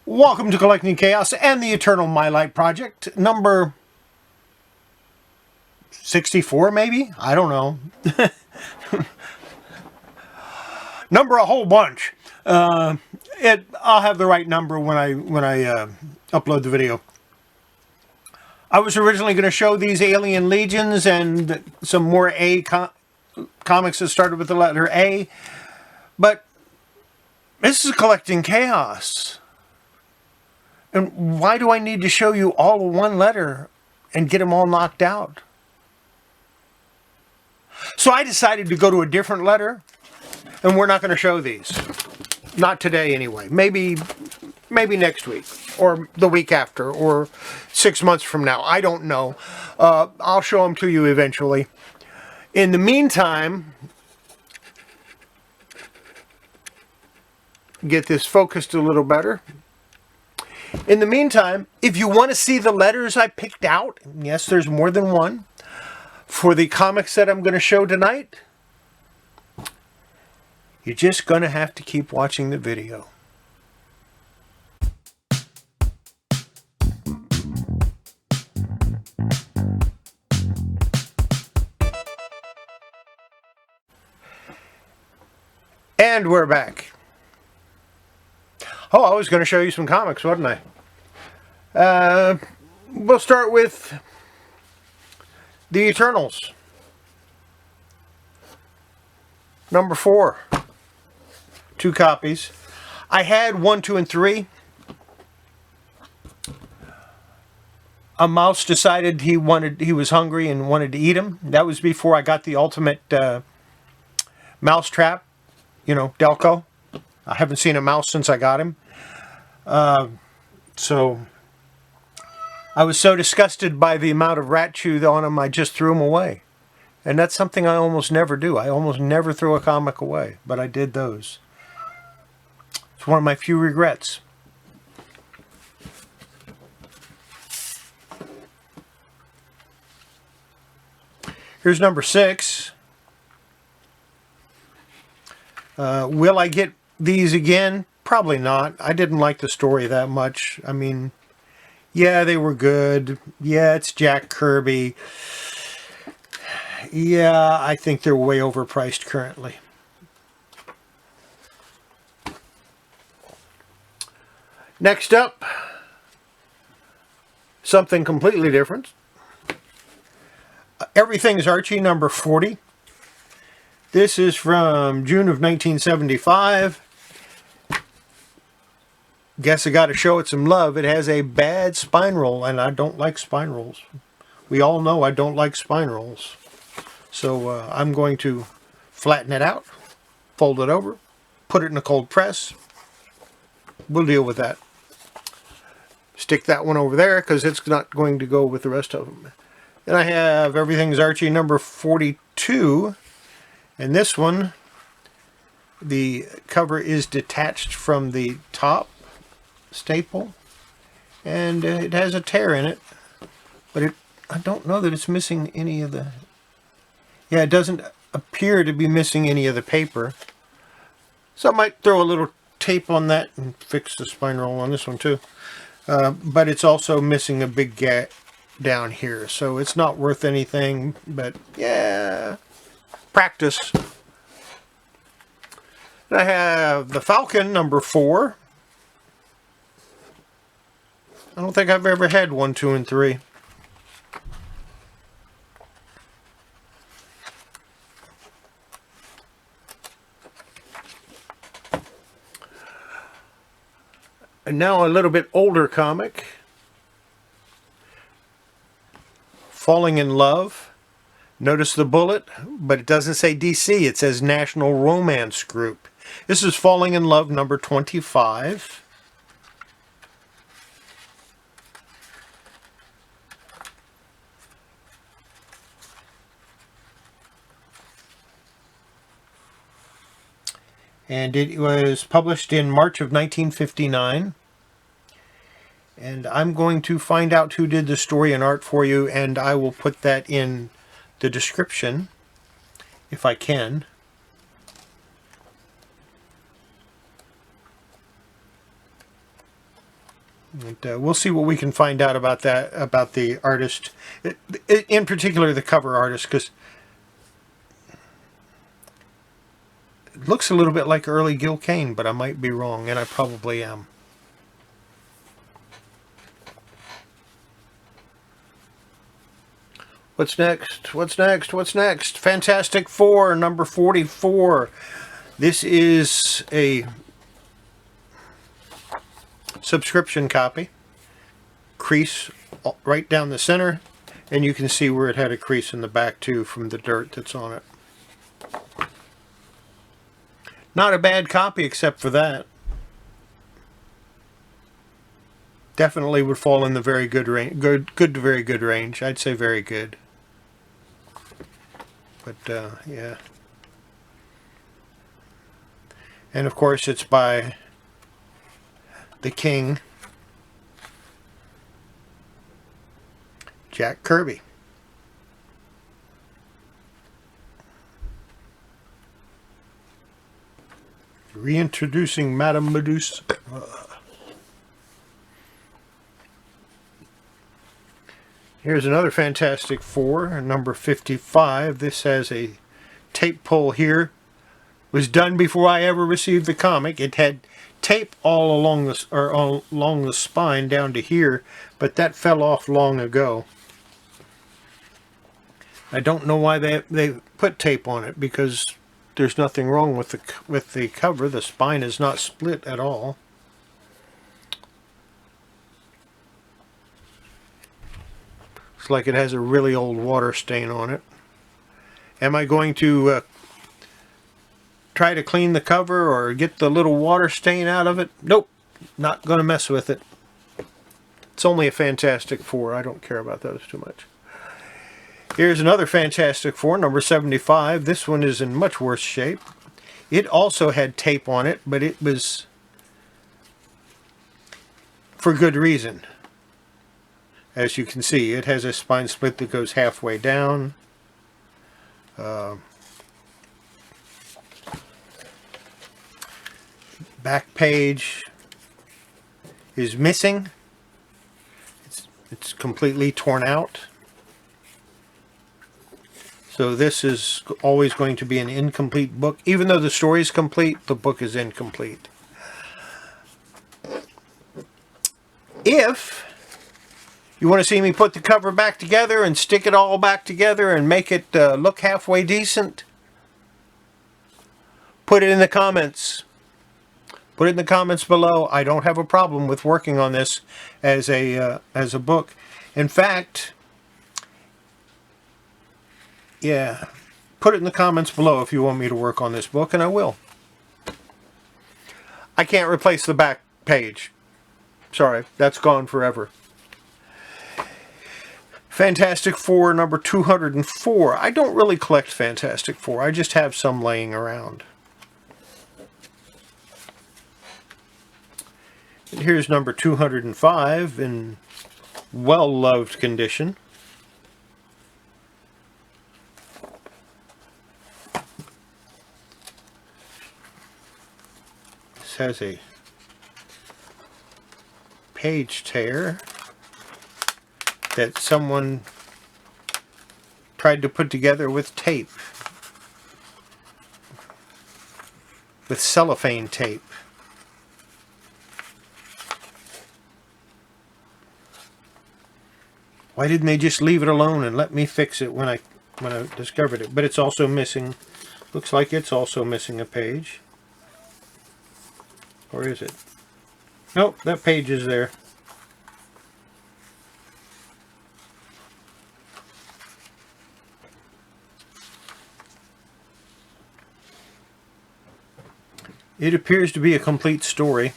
Welcome to Collecting Chaos and the Eternal Mylite Project, number 64 maybe? I don't know. Number a whole bunch. I'll have the right number when I upload the video. I was originally going to show these Alien Legions and some more comics that started with the letter A, but this is Collecting Chaos. And why do I need to show you all of one letter and get them all knocked out? So I decided to go to a different letter, and we're not going to show these. Not today anyway. Maybe next week, or the week after, or 6 months from now. I don't know. I'll show them to you eventually. In the meantime, get this focused a little better. In the meantime, if you want to see the letters I picked out, yes, there's more than one, for the comics that I'm going to show tonight, you're just going to have to keep watching the video. And we're back. Oh, I was going to show you some comics, wasn't I? We'll start with the Eternals. Number 4. 2 copies. I had 1, 2, and 3. A mouse decided he was hungry and wanted to eat him. That was before I got the ultimate mouse trap, Delco. I haven't seen a mouse since I got him. So I was so disgusted by the amount of rat chew on him, I just threw him away. And that's something I almost never do. I almost never throw a comic away, but I did those. It's one of my few regrets. Here's number 6. Will I get these again? Probably not. I didn't like the story that much. I mean, yeah, they were good. Yeah, it's Jack Kirby. Yeah, I think they're way overpriced currently. Next up, something completely different. Everything's Archie, number 40. This is from June of 1975. Guess I got to show it some love. It has a bad spine roll, and I don't like spine rolls. We all know I don't like spine rolls. So I'm going to flatten it out, fold it over, put it in a cold press. We'll deal with that. Stick that one over there because it's not going to go with the rest of them. Then I have Everything's Archie number 42. And this one, the cover is detached from the top staple, and it has a tear in it, but I don't know that it's missing any of the, yeah, it doesn't appear to be missing any of the paper, so I might throw a little tape on that and fix the spine roll on this one too, but it's also missing a big gap down here, so it's not worth anything, but yeah, practice. And I have the Falcon number 4. I don't think I've ever had 1, 2, and 3. And now a little bit older comic. Falling in Love. Notice the bullet, but it doesn't say DC. It says National Romance Group. This is Falling in Love number 25. And it was published in March of 1959. And I'm going to find out who did the story and art for you, and I will put that in the description if I can. And we'll see what we can find out about that, about the artist, in particular the cover artist, because it looks a little bit like early Gil Kane, but I might be wrong, and I probably am. What's next? What's next? What's next? Fantastic Four, number 44. This is a subscription copy. Crease right down the center, and you can see where it had a crease in the back too from the dirt that's on it. Not a bad copy except for that. Definitely would fall in the very good range, good to very good range. I'd say very good. But yeah. And of course it's by the King, Jack Kirby. Reintroducing Madame Medusa. Here's another Fantastic Four, number 55. This has a tape pull here. Was done before I ever received the comic. It had tape all along the spine down to here, but that fell off long ago. I don't know why they put tape on it, because there's nothing wrong with the cover. The spine is not split at all. Looks like it has a really old water stain on it. Am I going to try to clean the cover or get the little water stain out of it? Nope, not going to mess with it. It's only a Fantastic Four. I don't care about those too much. Here's another Fantastic Four, number 75. This one is in much worse shape. It also had tape on it, but it was for good reason. As you can see, it has a spine split that goes halfway down. Back page is missing. It's completely torn out. So this is always going to be an incomplete book. Even though the story is complete, the book is incomplete. If you want to see me put the cover back together and stick it all back together and make it look halfway decent, put it in the comments. Put it in the comments below. I don't have a problem with working on this as a book. In fact, yeah, put it in the comments below if you want me to work on this book, and I will. I can't replace the back page. Sorry, that's gone forever. Fantastic Four, number 204. I don't really collect Fantastic Four. I just have some laying around. And here's number 205 in well-loved condition. This has a page tear that someone tried to put together with tape, with cellophane tape. Why didn't they just leave it alone and let me fix it when I discovered it? But it's also missing, looks like it's also missing a page. Or is it? Nope, that page is there. It appears to be a complete story.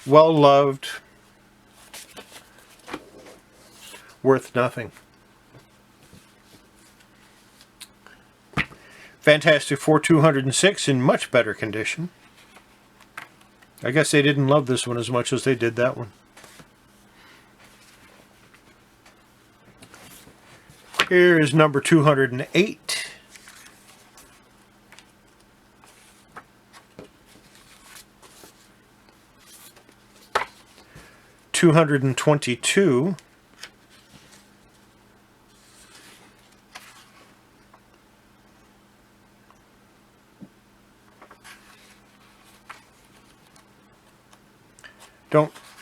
Well loved. Worth nothing. Fantastic Four 206 in much better condition. I guess they didn't love this one as much as they did that one. Here is number 208. 222.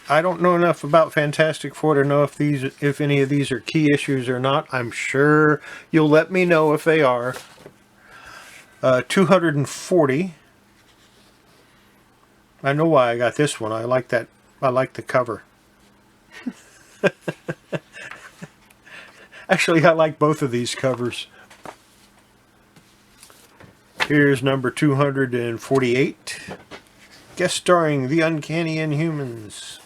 I don't know enough about Fantastic Four to know if any of these are key issues or not. I'm sure you'll let me know if they are. 240. I know why I got this one. I like that. I like the cover. Actually, I like both of these covers. Here's number 248. Guest starring The Uncanny Inhumans.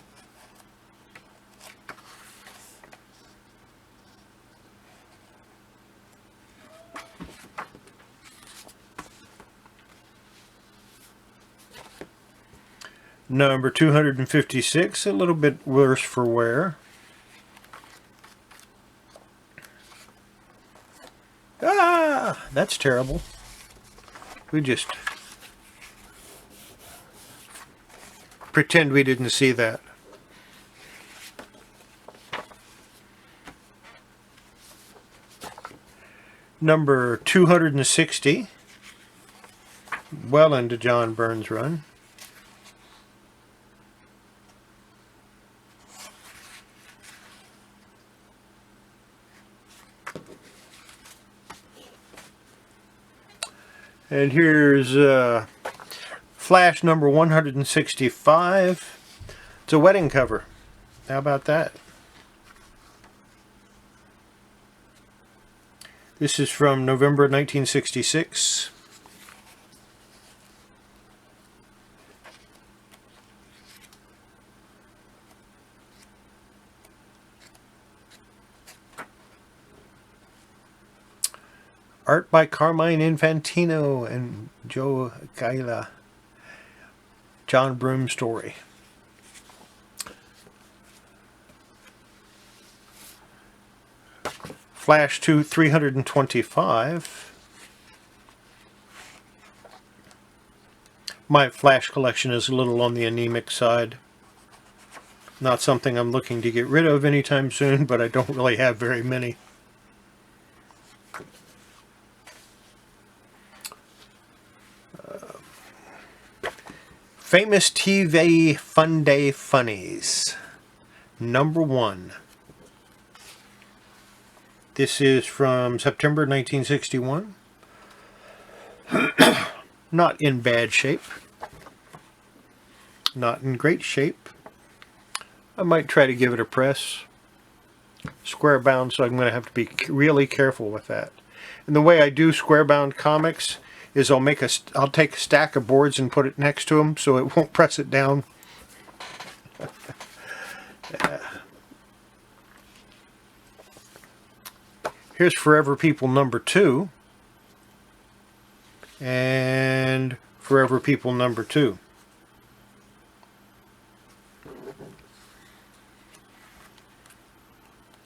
Number 256, a little bit worse for wear. Ah, that's terrible. We just pretend we didn't see that. Number 260, well into John Byrne's run. And here's Flash number 165. It's a wedding cover. How about that? This is from November 1966. Art by Carmine Infantino and Joe Gaila. John Broome story. Flash 325. My Flash collection is a little on the anemic side. Not something I'm looking to get rid of anytime soon, but I don't really have very many. Famous TV Fun Day Funnies. Number 1. This is from September 1961. Not in bad shape. Not in great shape. I might try to give it a press. Square bound, so I'm going to have to be really careful with that. And the way I do square bound comics is I'll take a stack of boards and put it next to them so it won't press it down. Yeah. Here's Forever People number 2 and Forever People number 2.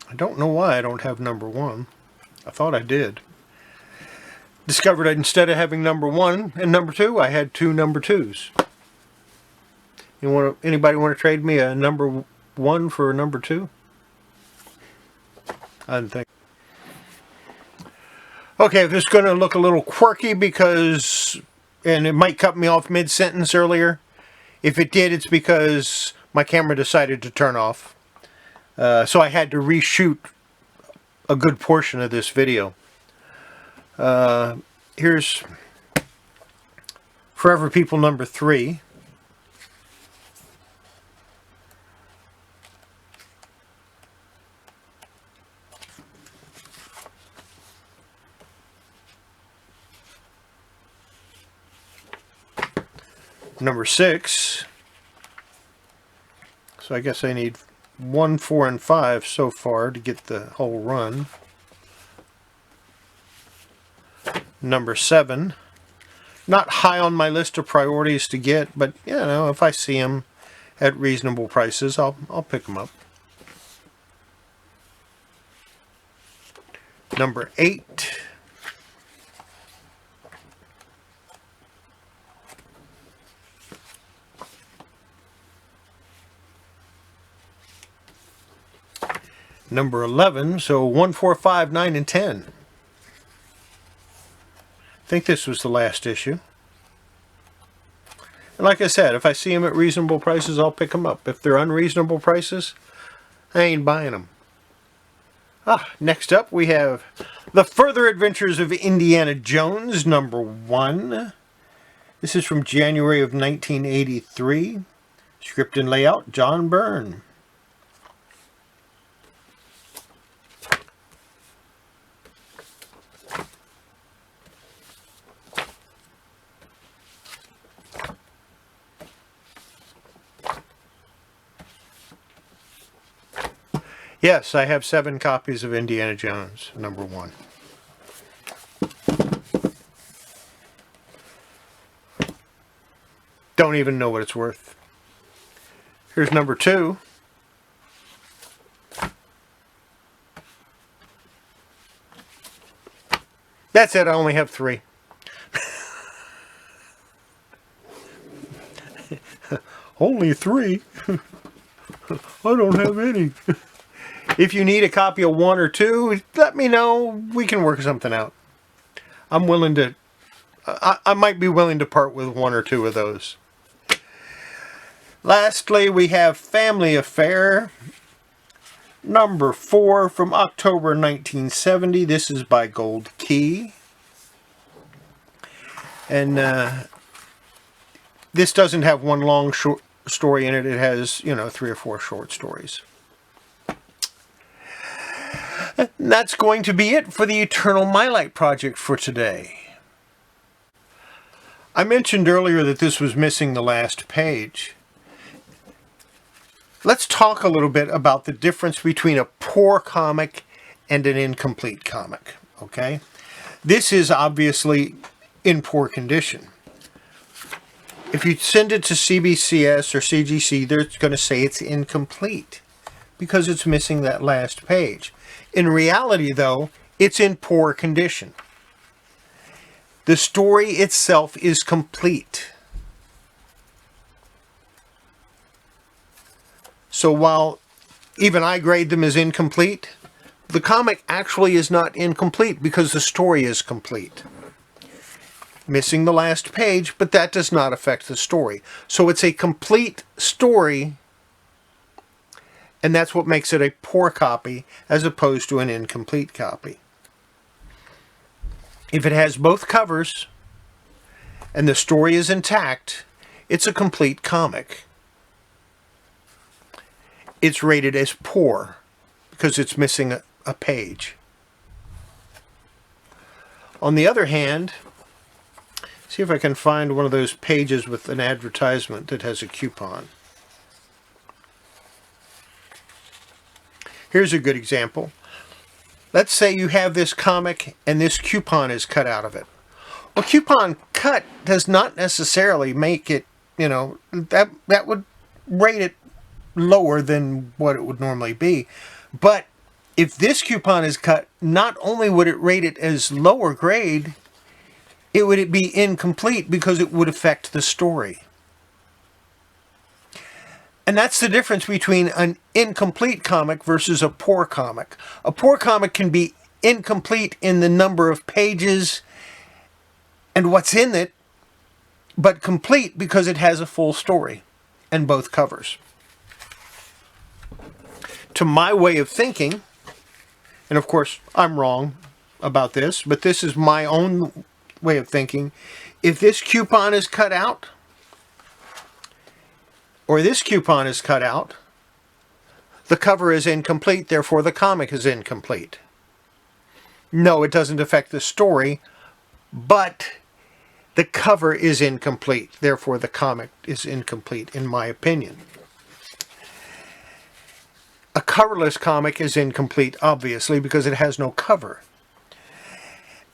I don't know why I don't have number 1. I thought I did. Discovered that instead of having number 1 and number 2, I had 2 number 2s. Anybody want to trade me a number 1 for a number 2? I didn't think. Okay, this is going to look a little quirky because, and it might cut me off mid-sentence earlier. If it did, it's because my camera decided to turn off. So I had to reshoot a good portion of this video. Here's Forever People number 3. Number 6. So I guess I need 1, 4, and 5 so far to get the whole run. Number 7. Not high on my list of priorities to get, but you know, if I see them at reasonable prices, I'll pick them up. Number 8. number 11, so 1, 4, 5, 9, and 10. I think this was the last issue. And like I said, if I see them at reasonable prices, I'll pick them up. If they're unreasonable prices, I ain't buying them. Next up we have The Further Adventures of Indiana Jones, number 1. This is from January of 1983. Script and layout, John Byrne. Yes, I have 7 copies of Indiana Jones, number 1. Don't even know what it's worth. Here's number 2. That's it, I only have 3. Only 3? I don't have any. If you need a copy of 1 or 2, let me know. We can work something out. I'm willing to... I might be willing to part with 1 or 2 of those. Lastly, we have Family Affair, number 4 from October 1970. This is by Gold Key. And this doesn't have one long short story in it. It has, 3 or 4 short stories. And that's going to be it for the Eternal Mylite project for today. I mentioned earlier that this was missing the last page. Let's talk a little bit about the difference between a poor comic and an incomplete comic, okay? This is obviously in poor condition. If you send it to CBCS or CGC, they're going to say it's incomplete because it's missing that last page. In reality, though, it's in poor condition. The story itself is complete. So while even I grade them as incomplete, the comic actually is not incomplete because the story is complete. Missing the last page, but that does not affect the story. So it's a complete story, and that's what makes it a poor copy as opposed to an incomplete copy. If it has both covers and the story is intact, it's a complete comic. It's rated as poor because it's missing a page. On the other hand, see if I can find one of those pages with an advertisement that has a coupon. Here's a good example. Let's say you have this comic and this coupon is cut out of it. Well, coupon cut does not necessarily make it, that would rate it lower than what it would normally be. But if this coupon is cut, not only would it rate it as lower grade, it would be incomplete because it would affect the story. And that's the difference between an incomplete comic versus a poor comic. A poor comic can be incomplete in the number of pages and what's in it, but complete because it has a full story and both covers. To my way of thinking, and of course I'm wrong about this, but this is my own way of thinking, if this coupon is cut out, or this coupon is cut out, the cover is incomplete, therefore the comic is incomplete. No, it doesn't affect the story, but the cover is incomplete, therefore the comic is incomplete, in my opinion. A coverless comic is incomplete, obviously, because it has no cover.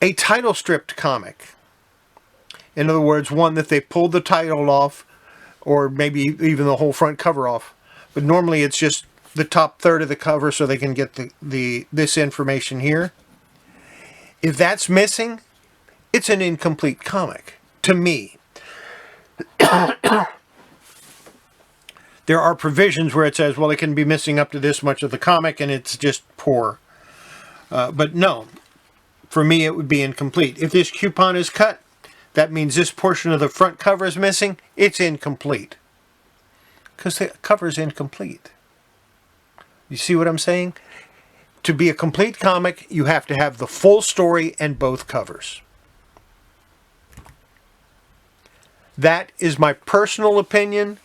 A title-stripped comic, in other words, one that they pulled the title off, or maybe even the whole front cover off, but normally it's just the top third of the cover so they can get this information here. If that's missing, it's an incomplete comic, to me. The there are provisions where it says, well, it can be missing up to this much of the comic and it's just poor. But no, for me it would be incomplete. If this coupon is cut, that means this portion of the front cover is missing. It's incomplete. Because the cover is incomplete. You see what I'm saying? To be a complete comic, you have to have the full story and both covers. That is my personal opinion,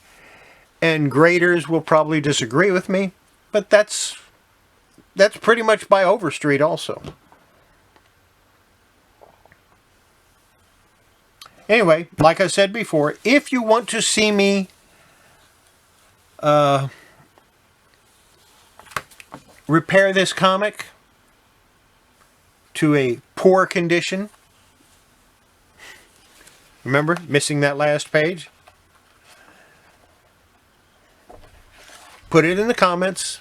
and graders will probably disagree with me, but that's pretty much by Overstreet also. Anyway, like I said before, if you want to see me repair this comic to a poor condition, remember, missing that last page, put it in the comments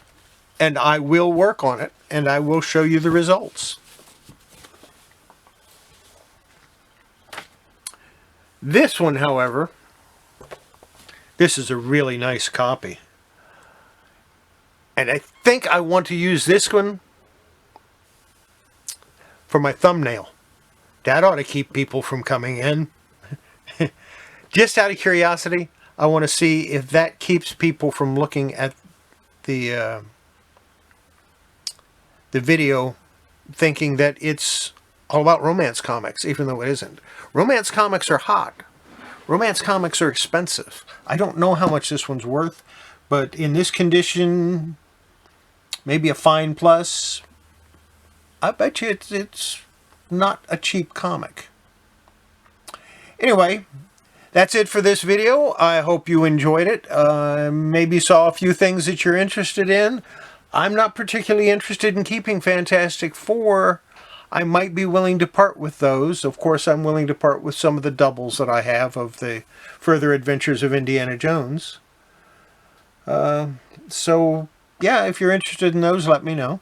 and I will work on it and I will show you the results. This one, however, this is a really nice copy. And I think I want to use this one for my thumbnail. That ought to keep people from coming in. Just out of curiosity, I want to see if that keeps people from looking at the video thinking that it's all about romance comics, even though it isn't. Romance comics are hot. Romance comics are expensive. I don't know how much this one's worth, but in this condition, maybe a fine plus, I bet you it's not a cheap comic. Anyway, that's it for this video. I hope you enjoyed it. Maybe saw a few things that you're interested in. I'm not particularly interested in keeping Fantastic Four. I might be willing to part with those. Of course, I'm willing to part with some of the doubles that I have of the Further Adventures of Indiana Jones. So, yeah, if you're interested in those, let me know.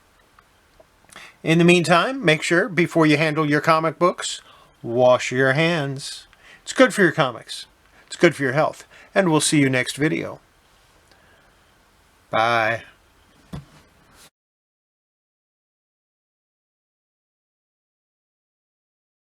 In the meantime, make sure, before you handle your comic books, wash your hands. It's good for your comics. It's good for your health. And we'll see you next video. Bye.